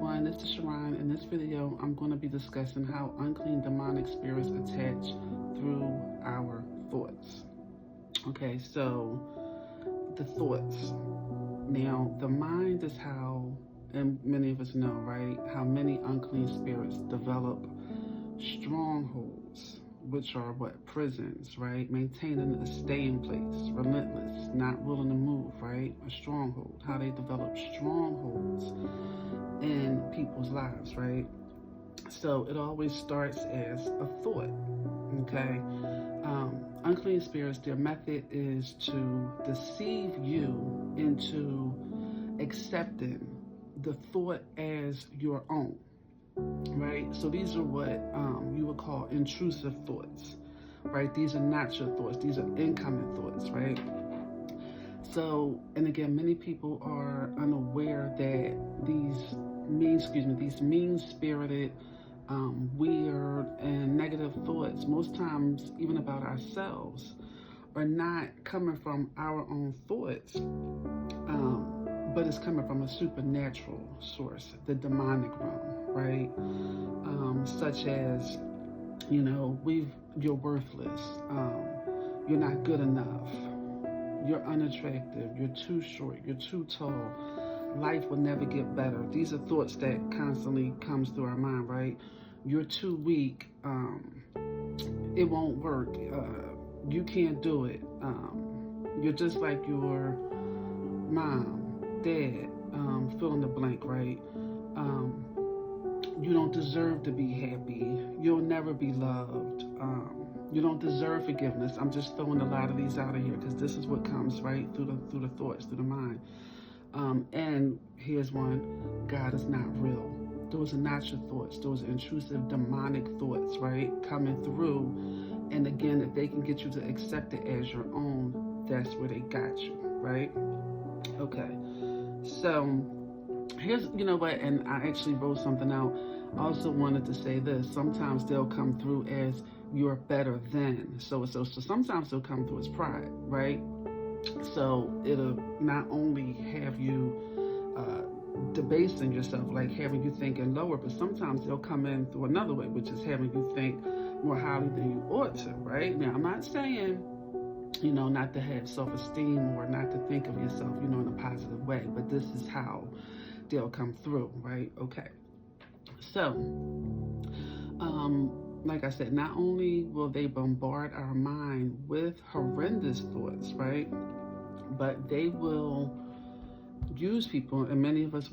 everyone, this is Sharon. In this video, I'm going to be discussing how unclean demonic spirits attach through our thoughts. Okay, so the thoughts. Now, the mind is how, and many of us know, right, how many unclean spirits develop strongholds, which are what? Prisons, right? Maintaining a staying place, relentless, not willing to move, right? A stronghold, how they develop strongholds in people's lives, right? So it always starts as a thought, okay? Unclean spirits, their method is to deceive you into accepting the thought as your own. Right? So these are what you would call intrusive thoughts, right? These are not your thoughts. These are incoming thoughts, right? So, and again, many people are unaware that these mean-spirited, weird, and negative thoughts, most times even about ourselves, are not coming from our own thoughts, but it's coming from a supernatural source, the demonic realm, right? Such as, you're worthless, you're not good enough, you're unattractive, you're too short, you're too tall, life will never get better. These are thoughts that constantly comes through our mind, right? You're too weak, it won't work, you can't do it, you're just like your mom, dad, fill in the blank, right? You don't deserve to be happy. You'll never be loved. You don't deserve forgiveness. I'm just throwing a lot of these out of here because this is what comes right through the thoughts, through the mind. And here's one: God is not real. Those are not your thoughts. Those are intrusive, demonic thoughts, right? Coming through. And again, if they can get you to accept it as your own, that's where they got you, right? Okay. So here's, and I actually wrote something out. I also wanted to say this. Sometimes they'll come through as you're better than. So sometimes they'll come through as pride, right? So it'll not only have you debasing yourself, like having you thinking lower, but sometimes they'll come in through another way, which is having you think more highly than you ought to, right? Now, I'm not saying not to have self-esteem or not to think of yourself, in a positive way. But this is how they'll come through, right? Okay. So, like I said, not only will they bombard our mind with horrendous thoughts, right? But they will use people, and many of us